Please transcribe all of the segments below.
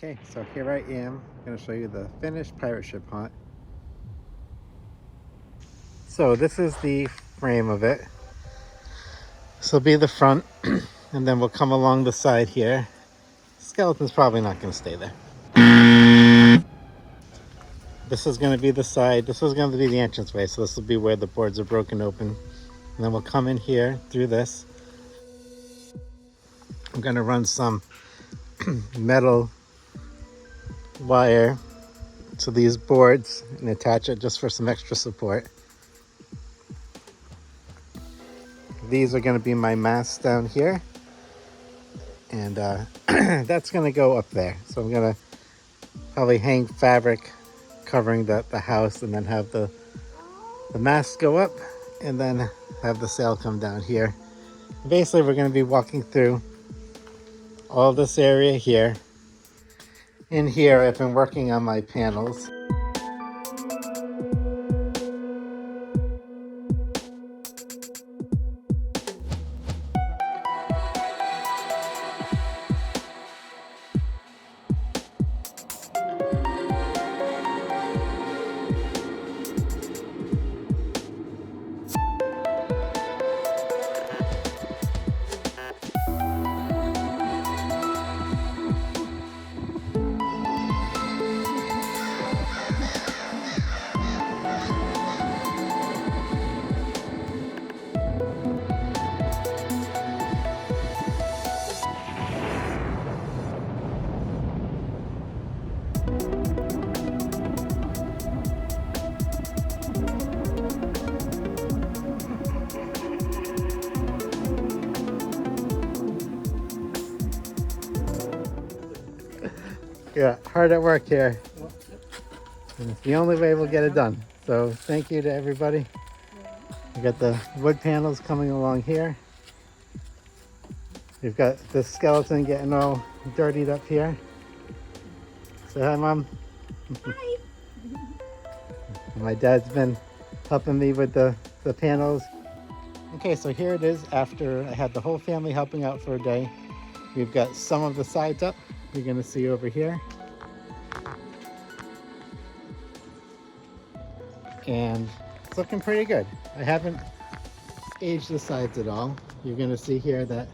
Okay, so here I am. I'm going to show you the finished pirate ship haunt. So this is the frame of it. This will be the front, and then we'll come along the side here. Skeleton's probably not going to stay there. This is going to be the side. This is going to be the entranceway, so this will be where the boards are broken open. And then we'll come in here through this. I'm going to run some metal wire to these boards and attach it just for some extra support. These are going to be my masts down here, and that's going to go up there. So I'm going to probably hang fabric covering the house, and then have the masts go up, and then have the sail come down here. Basically, we're going to be walking through all this area here. In here, I've been working on my panels. Yeah, hard at work here. And it's the only way we'll get it done. So thank you to everybody. We got the wood panels coming along here. We've got this skeleton getting all dirtied up here. Say hi, Mom. Hi. My dad's been helping me with the panels. Okay, so here it is after I had the whole family helping out for a day. We've got some of the sides up. You're gonna see over here. And it's looking pretty good. I haven't aged the sides at all. You're gonna see here that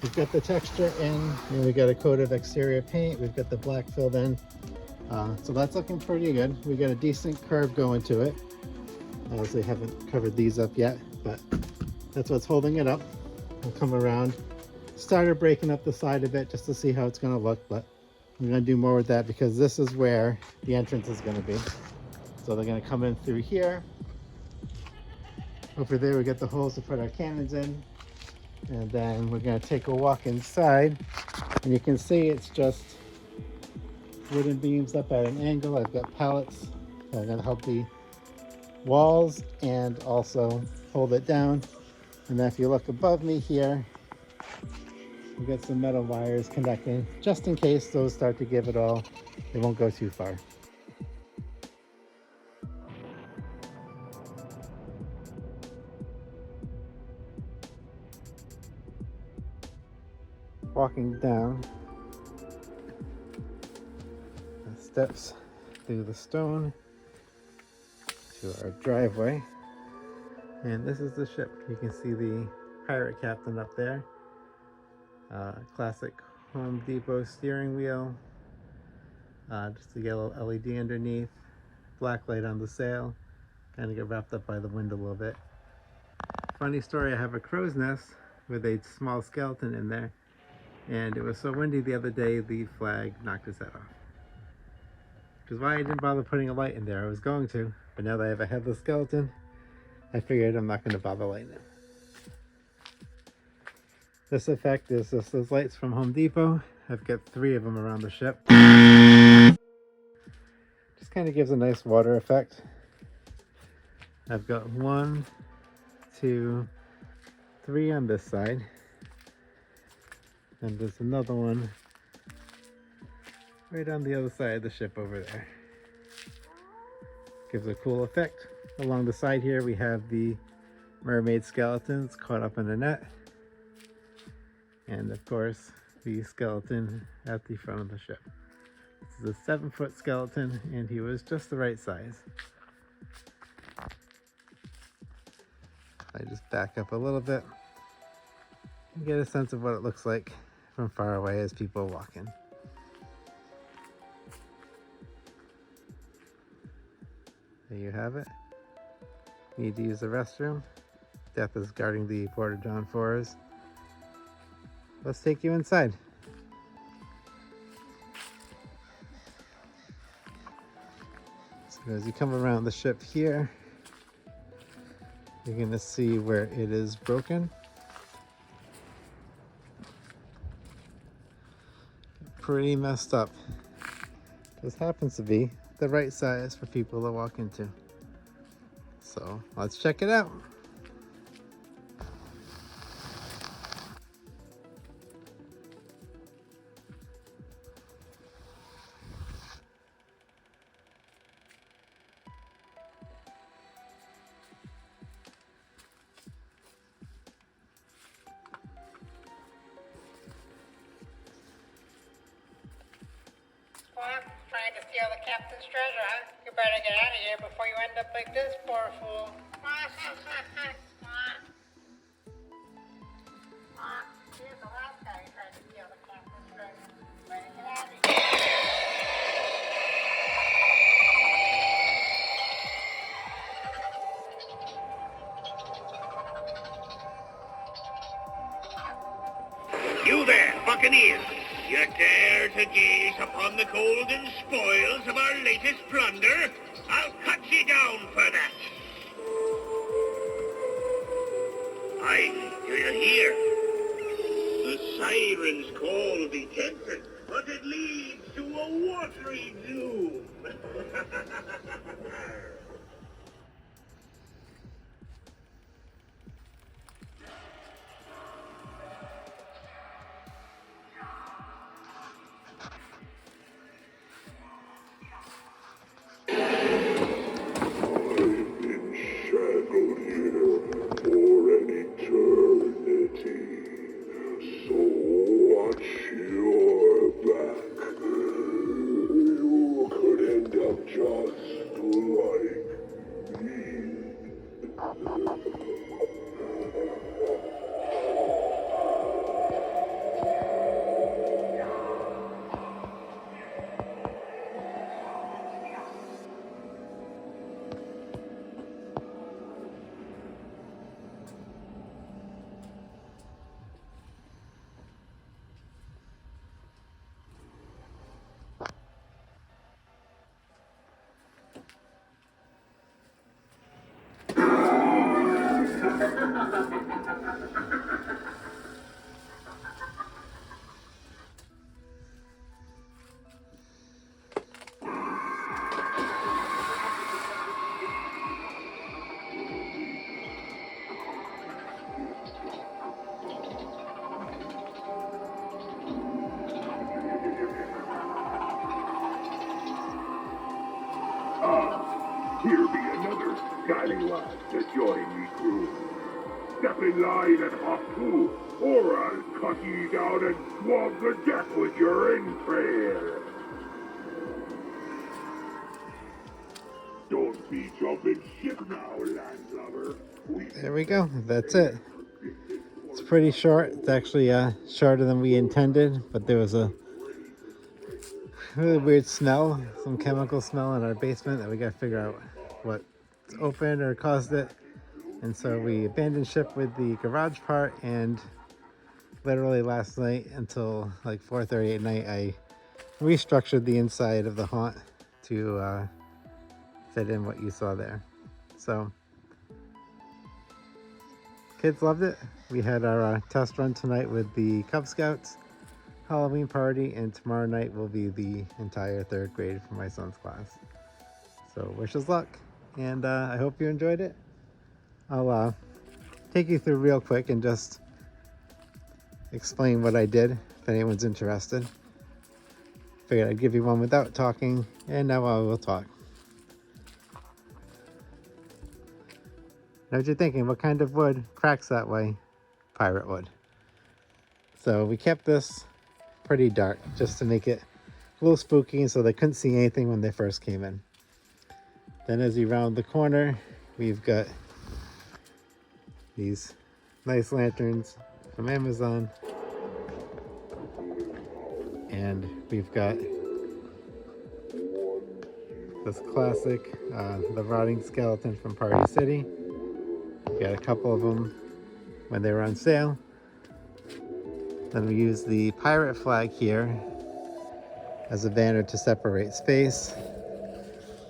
we've got the texture in, and we've got a coat of exterior paint. We've got the black filled in. So that's looking pretty good. We got a decent curve going to it. Obviously haven't covered these up yet, but that's what's holding it up. We'll come around. Started breaking up the side of it just to see how it's gonna look, but I'm gonna do more with that because this is where the entrance is gonna be. So they're gonna come in through here. Over there we got the holes to put our cannons in. And then we're gonna take a walk inside. And you can see it's just wooden beams up at an angle. I've got pallets that are gonna help the walls and also hold it down. And then if you look above me here, we've got some metal wires connecting, just in case those start to give it all. They won't go too far. Walking down the steps through the stone to our driveway, and this is the ship. You can see the pirate captain up there. Classic Home Depot steering wheel, just a yellow LED underneath, black light on the sail, kind of get wrapped up by the wind a little bit. Funny story, I have a crow's nest with a small skeleton in there, and it was so windy the other day the flag knocked his head off. Which is why I didn't bother putting a light in there. I was going to, but now that I have a headless skeleton, I figured I'm not going to bother lighting it. This effect is just those lights from Home Depot. I've got 3 of them around the ship. Just kind of gives a nice water effect. I've got 1, 2, 3 on this side. And there's another one right on the other side of the ship over there. Gives a cool effect. Along the side here we have the mermaid skeletons caught up in a net. And of course, the skeleton at the front of the ship. is a 7-foot skeleton, and he was just the right size. I just back up a little bit and get a sense of what it looks like from far away as people walk in. There you have it. Need to use the restroom. Death is guarding the Porta John 4s. Let's take you inside. So as you come around the ship here, you're going to see where it is broken. Pretty messed up. This happens to be the right size for people to walk into. So let's check it out. Trying to steal the captain's treasure, huh? You better get out of here before you end up like this poor fool. Here's the last guy who tried to steal the captain's treasure. Better get out of here. You there, buccaneers! You dare to gaze upon the golden spoils of our latest plunder? I'll cut ye down for that! Aye, do you hear? The siren's call be tempting, but it leads to a watery doom! Shackled here for an eternity. So watch your back. You could end up just like me. Here be another scallywag to join me crew. Step in line and hop to, or I'll cut ye down and swab the deck with your entrails. Don't be jumping ship now, landlubber. There we go. That's it. It's pretty short. It's actually shorter than we intended, but there was a really weird smell, some chemical smell in our basement that we got to figure out what opened or caused it. And so we abandoned ship with the garage part, and literally last night until like 4:30 at night, I restructured the inside of the haunt to fit in what you saw there. So kids loved it. We had our test run tonight with the Cub Scouts Halloween party, and tomorrow night will be the entire 3rd grade for my son's class. So wish us luck, and I hope you enjoyed it. I'll take you through real quick and just explain what I did if anyone's interested. Figured I'd give you one without talking, and now I will talk. Now what you're thinking, what kind of wood cracks that way? Pirate wood. So we kept this pretty dark just to make it little spooky, so they couldn't see anything when they first came in. Then as you round the corner, we've got these nice lanterns from Amazon. And we've got this classic, the rotting skeleton from Party City. We got a couple of them when they were on sale. Then we use the pirate flag here as a banner to separate space.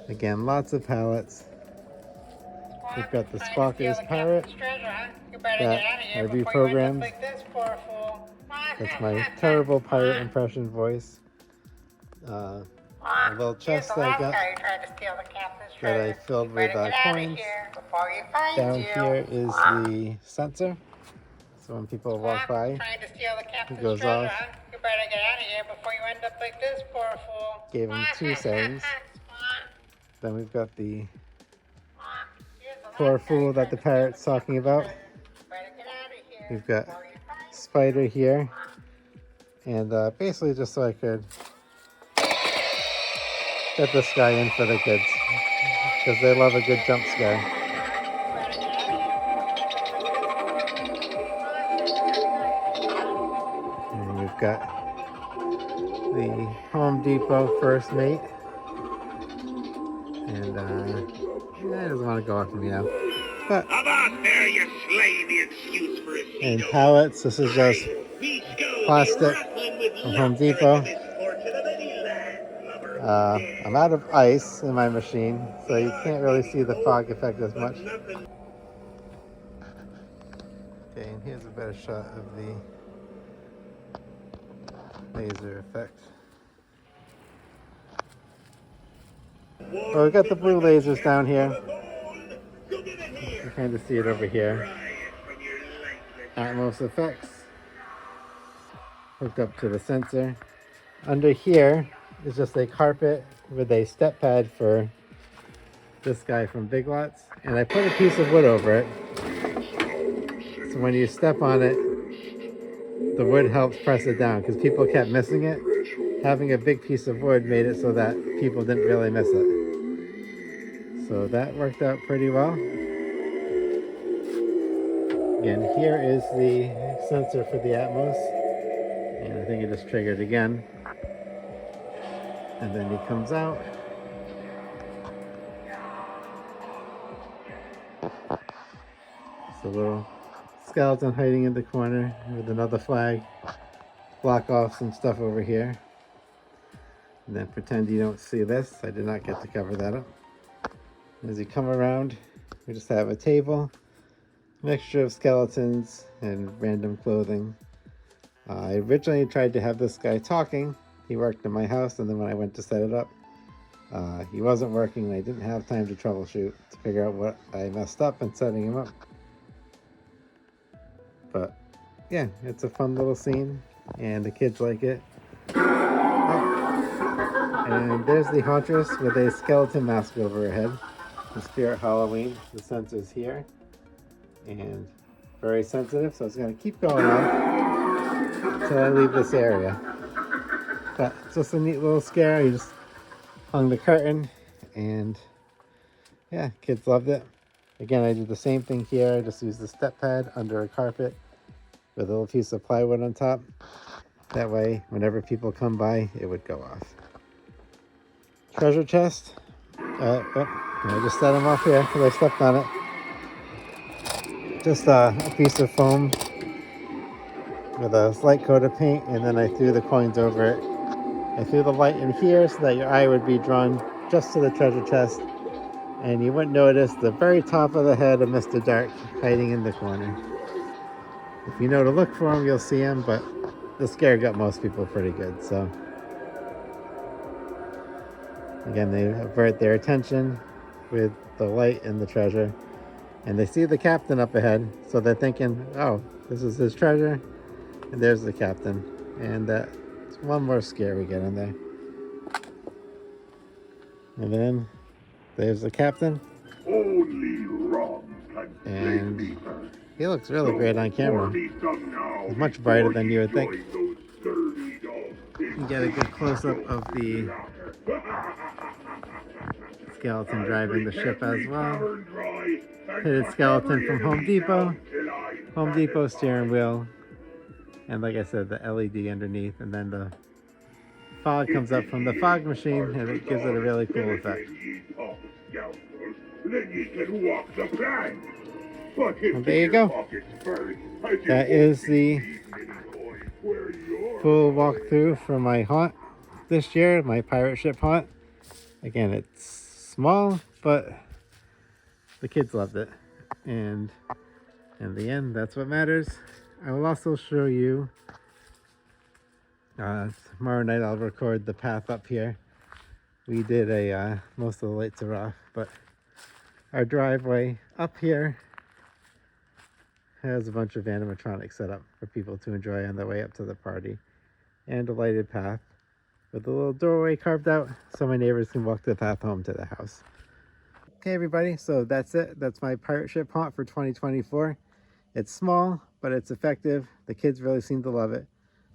Again, lots of pallets. We've got the Squawkers pirate that I reprogrammed. That's my terrible pirate impression voice. A little chest I got that I filled with coins. Down here is the sensor. So when people walk by, it goes off. You better get out of here before you end up like this, poor fool. Gave him 2 sayings. Then we've got the poor fool that the parrot's talking about. We've got Spider here. And basically just so I could get this guy in for the kids. Because they love a good jump scare. And we've got the Home Depot first mate. And he doesn't want to go off of me now. But About there, you slimy excuse for a and pallets, this is just plastic from Home Depot. I'm out of ice in my machine, so you can't really see the fog effect as much. Okay, and here's a better shot of the laser effect. Oh, we got the blue lasers down here. You kind of see it over here. Atmos effects hooked up to the sensor. Under here is just a carpet with a step pad for this guy from Big Lots, and I put a piece of wood over it. So when you step on it, the wood helps press it down because people kept missing it. Having a big piece of wood made it so that people didn't really miss it. So that worked out pretty well. Again, here is the sensor for the Atmos. And I think it just triggered again. And then he comes out. It's a little skeleton hiding in the corner with another flag. Block off some stuff over here. And then pretend you don't see this. I did not get to cover that up. As you come around, we just have a table, mixture of skeletons and random clothing. I originally tried to have this guy talking. He worked in my house, and then when I went to set it up, he wasn't working, and I didn't have time to troubleshoot to figure out what I messed up in setting him up. But yeah, it's a fun little scene, and the kids like it. And there's the Hauntress with a skeleton mask over her head. The Spirit Halloween. The sensor's here. And very sensitive, so it's going to keep going on until I leave this area. But it's just a neat little scare. You just hung the curtain, and yeah, kids loved it. Again, I did the same thing here. I just used the step pad under a carpet with a little piece of plywood on top. That way, whenever people come by, it would go off. Treasure chest. I just set them off here because I stepped on it. Just a piece of foam with a slight coat of paint, and then I threw the coins over it. I threw the light in here so that your eye would be drawn just to the treasure chest, and you wouldn't notice the very top of the head of Mr. Dark hiding in the corner. If you know to look for him, you'll see him, but the scare got most people pretty good, so. Again, they avert their attention with the light and the treasure, and they see the captain up ahead, so they're thinking, oh, this is his treasure, and there's the captain, and that's one more scare we get in there. And then there's the captain, Only Rom can and save me. he looks really great on camera. He's He's much brighter than you would think. Those dirty dogs. You get a good close-up of the skeleton driving the ship as well. Pitted skeleton from Home Depot. Home Depot steering wheel. And like I said, the LED underneath, and then the fog comes up from the fog machine, and it gives it a really cool effect. Well, there you go. That is the full walkthrough for my haunt this year, my pirate ship haunt. Again, it's small, but the kids loved it. And in the end, that's what matters. I will also show you, tomorrow night I'll record the path up here. We did most of the lights are off, but our driveway up here has a bunch of animatronics set up for people to enjoy on their way up to the party, and a lighted path with a little doorway carved out so my neighbors can walk the path home to the house. Okay, everybody, so that's it. That's my pirate ship haunt for 2024. It's small, but it's effective. The kids really seem to love it.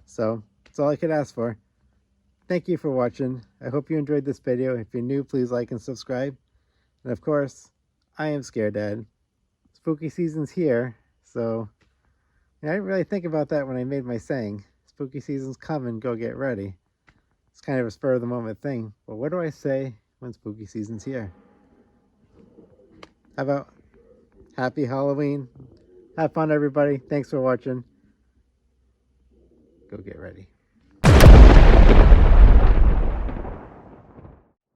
So that's all I could ask for. Thank you for watching. I hope you enjoyed this video. If you're new, please like and subscribe. And of course, I am Scare Dad. Spooky season's here, so I didn't really think about that when I made my saying. Spooky season's coming, go get ready. It's kind of a spur of the moment thing, but what do I say when spooky season's here? How about happy Halloween? Have fun, everybody. Thanks for watching. Go get ready.